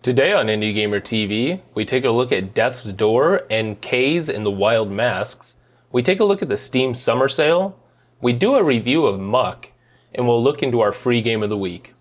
Today on Indie Gamer TV, we take a look at Death's Door and Kaze in the Wild Masks. We take a look at the Steam Summer Sale. We do a review of Muck, and we'll look into our free game of the week.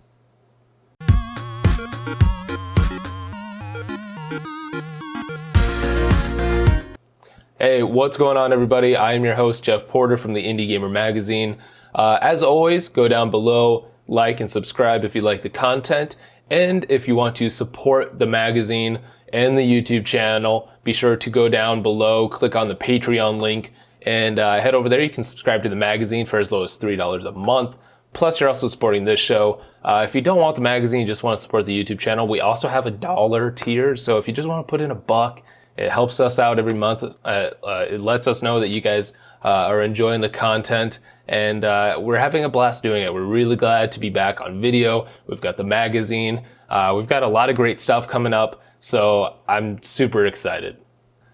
Hey, what's going on everybody? I am your host, Jeff Porter from the Indie Gamer magazine. As always, go down below, like and subscribe if you like the content. And if you want to support the magazine and the YouTube channel, be sure to go down below, click on the Patreon link, and head over there. You can subscribe to the magazine for as low as $3 a month. Plus, you're also supporting this show. If you don't want the magazine, you just want to support the YouTube channel, we also have a $1 tier. So if you just want to put in $1, it helps us out every month. It lets us know that you guys are enjoying the content, and we're having a blast doing it. We're really glad to be back on video. We've got the magazine. We've got a lot of great stuff coming up, so I'm super excited.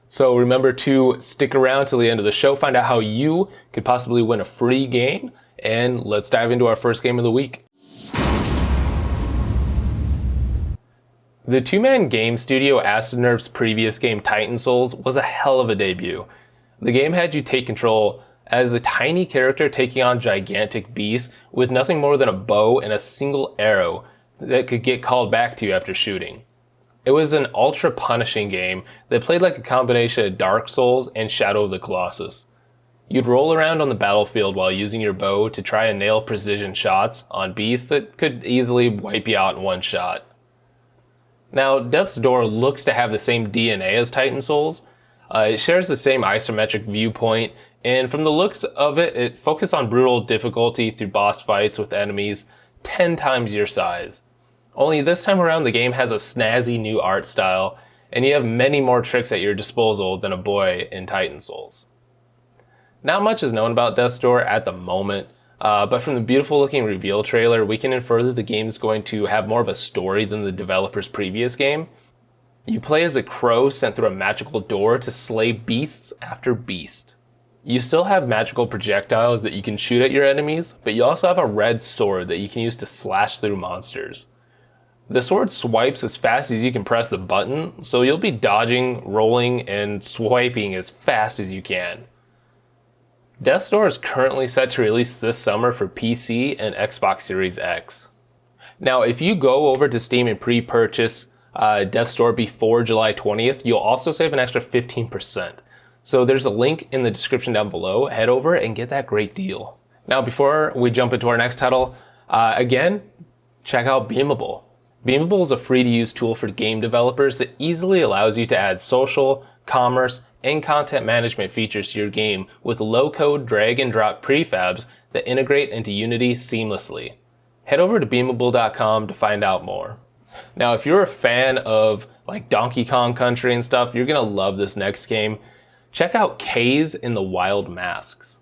So remember to stick around till the end of the show, find out how you could possibly win a free game, and let's dive into our first game of the week. The two-man game studio Acid Nerve's previous game Titan Souls was a hell of a debut. The game had you take control as a tiny character taking on gigantic beasts with nothing more than a bow and a single arrow that could get called back to you after shooting. It was an ultra punishing game that played like a combination of Dark Souls and Shadow of the Colossus. You'd roll around on the battlefield while using your bow to try and nail precision shots on beasts that could easily wipe you out in one shot. Now, Death's Door looks to have the same DNA as Titan Souls. It shares the same isometric viewpoint, and from the looks of it, it focuses on brutal difficulty through boss fights with enemies 10 times your size. Only this time around, the game has a snazzy new art style, and you have many more tricks at your disposal than a boy in Titan Souls. Not much is known about Death's Door at the moment, but from the beautiful looking reveal trailer, we can infer that the game is going to have more of a story than the developer's previous game. You play as a crow sent through a magical door to slay beasts after beast. You still have magical projectiles that you can shoot at your enemies, but you also have a red sword that you can use to slash through monsters. The sword swipes as fast as you can press the button, so you'll be dodging, rolling, and swiping as fast as you can. Death's Door is currently set to release this summer for PC and Xbox Series X. Now, if you go over to Steam and pre-purchase Death's Door before July 20th, you'll also save an extra 15%. So there's a link in the description down below. Head over and get that great deal. Now, before we jump into our next title, again, check out Beamable. Beamable is a free-to-use tool for game developers that easily allows you to add social, commerce, and content management features to your game with low-code drag-and-drop prefabs that integrate into Unity seamlessly. Head over to beamable.com to find out more. Now, if you're a fan of like Donkey Kong Country and stuff, you're gonna love this next game. Check out Kaze in the Wild Masks.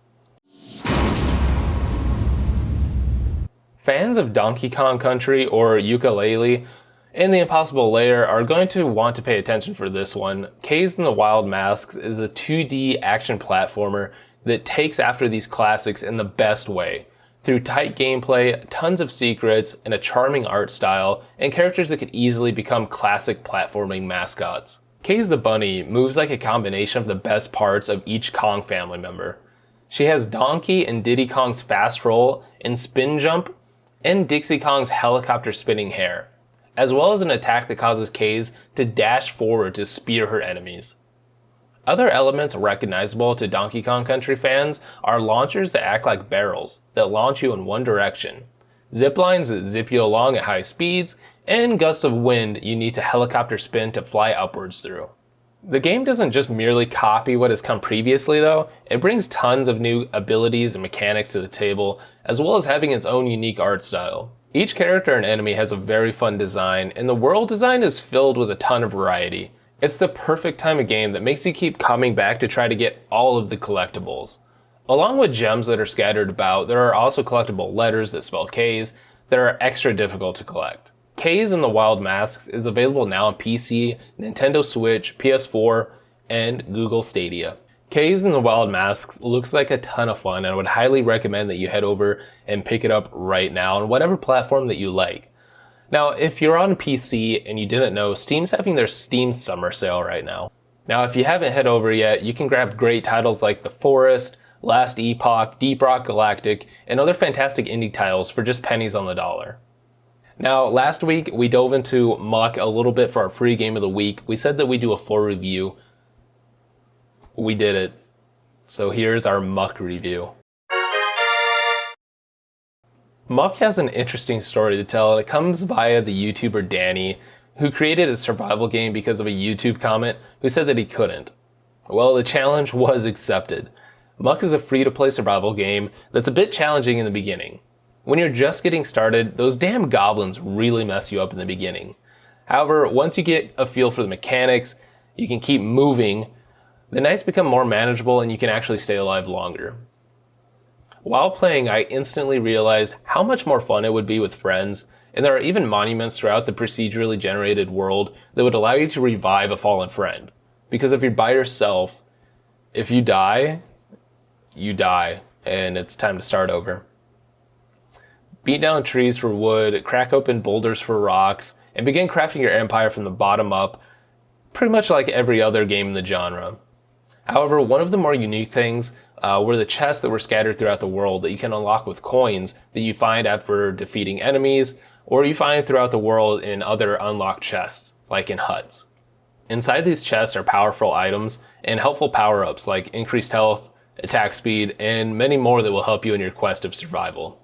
Fans of Donkey Kong Country or Yooka-Laylee and the Impossible Lair are going to want to pay attention for this one. Kaze in the Wild Masks is a 2D action platformer that takes after these classics in the best way, through tight gameplay, tons of secrets, and a charming art style, and characters that could easily become classic platforming mascots. Kaze the Bunny moves like a combination of the best parts of each Kong family member. She has Donkey and Diddy Kong's fast roll and spin jump, and Dixie Kong's helicopter spinning hair, as well as an attack that causes Kaze to dash forward to spear her enemies. Other elements recognizable to Donkey Kong Country fans are launchers that act like barrels that launch you in one direction, zip lines that zip you along at high speeds, and gusts of wind you need to helicopter spin to fly upwards through. The game doesn't just merely copy what has come previously though, it brings tons of new abilities and mechanics to the table, as well as having its own unique art style. Each character and enemy has a very fun design, and the world design is filled with a ton of variety. It's the perfect time of game that makes you keep coming back to try to get all of the collectibles. Along with gems that are scattered about, there are also collectible letters that spell Kaze that are extra difficult to collect. Kaze in the Wild Masks is available now on PC, Nintendo Switch, PS4, and Google Stadia. Kaze in the Wild Masks looks like a ton of fun, and I would highly recommend that you head over and pick it up right now on whatever platform that you like. Now, if you're on PC and you didn't know, Steam's having their Steam Summer Sale right now. Now, if you haven't head over yet, you can grab great titles like The Forest, Last Epoch, Deep Rock Galactic, and other fantastic indie titles for just pennies on the dollar. Now, last week, we dove into Muck a little bit for our free game of the week. We said that we'd do a full review. We did it. So here's our Muck review. Muck has an interesting story to tell, and it comes via the YouTuber Danny, who created a survival game because of a YouTube comment who said that he couldn't. Well, the challenge was accepted. Muck is a free-to-play survival game that's a bit challenging in the beginning. When you're just getting started, those damn goblins really mess you up in the beginning. However, once you get a feel for the mechanics, you can keep moving, the nights become more manageable and you can actually stay alive longer. While playing, I instantly realized how much more fun it would be with friends, and there are even monuments throughout the procedurally generated world that would allow you to revive a fallen friend. Because if you're by yourself, if you die, and it's time to start over. Beat down trees for wood, crack open boulders for rocks, and begin crafting your empire from the bottom up, pretty much like every other game in the genre. However, one of the more unique things were the chests that were scattered throughout the world that you can unlock with coins that you find after defeating enemies, or you find throughout the world in other unlocked chests, like in huts. Inside these chests are powerful items and helpful power-ups like increased health, attack speed, and many more that will help you in your quest of survival.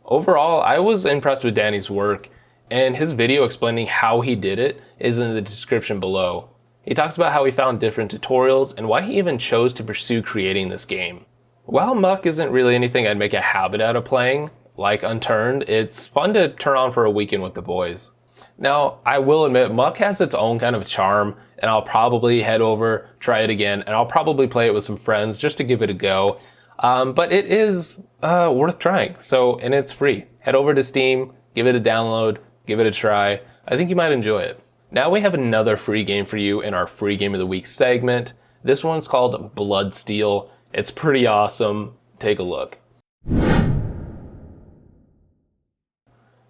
Overall, I was impressed with Danny's work, and his video explaining how he did it is in the description below. He talks about how he found different tutorials and why he even chose to pursue creating this game. While Muck isn't really anything I'd make a habit out of playing, like Unturned, it's fun to turn on for a weekend with the boys. Now, I will admit, Muck has its own kind of charm, and I'll probably head over, try it again, and I'll probably play it with some friends just to give it a go. But it is worth trying, and it's free. Head over to Steam, give it a download, give it a try. I think you might enjoy it. Now we have another free game for you in our free game of the week segment. This one's called Bloodsteel. It's pretty awesome. Take a look.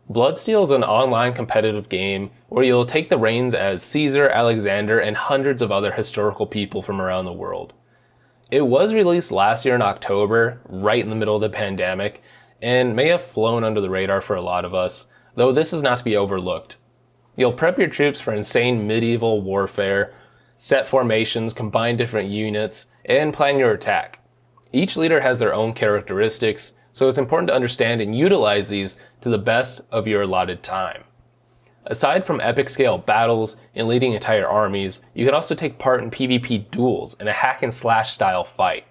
Bloodsteel is an online competitive game where you'll take the reins as Caesar, Alexander, and hundreds of other historical people from around the world. It was released last year in October, right in the middle of the pandemic, and may have flown under the radar for a lot of us, though this is not to be overlooked. You'll prep your troops for insane medieval warfare, set formations, combine different units, and plan your attack. Each leader has their own characteristics, so it's important to understand and utilize these to the best of your allotted time. Aside from epic scale battles and leading entire armies, you can also take part in PvP duels in a hack and slash style fight.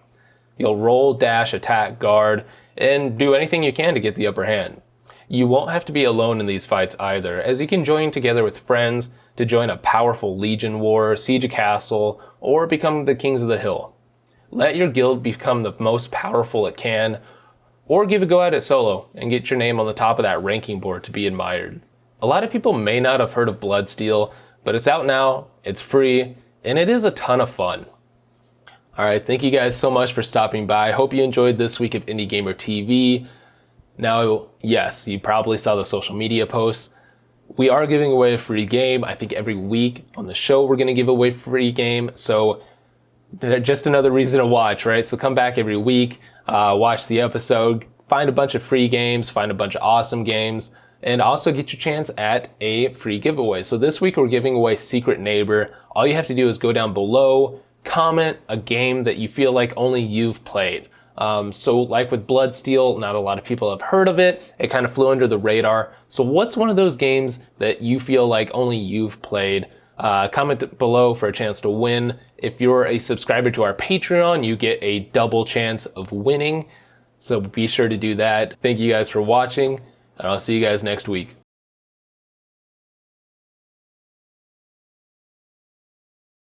You'll roll, dash, attack, guard, and do anything you can to get the upper hand. You won't have to be alone in these fights either, as you can join together with friends to join a powerful legion war, siege a castle, or become the kings of the hill. Let your guild become the most powerful it can, or give a go at it solo and get your name on the top of that ranking board to be admired. A lot of people may not have heard of Bloodsteel, but it's out now, it's free, and it is a ton of fun. Alright, thank you guys so much for stopping by. I hope you enjoyed this week of Indie Gamer TV. Now, yes, you probably saw the social media posts. We are giving away a free game. I think every week on the show we're going to give away a free game, so just another reason to watch, right? So come back every week, watch the episode, find a bunch of free games, find a bunch of awesome games, and also get your chance at a free giveaway. So this week we're giving away Secret Neighbor. All you have to do is go down below, comment a game that you feel like only you've played. So like with Bloodsteel, not a lot of people have heard of it. It kind of flew under the radar. So what's one of those games that you feel like only you've played? Comment below for a chance to win. If you're a subscriber to our Patreon, you get a double chance of winning. So be sure to do that. Thank you guys for watching, and I'll see you guys next week.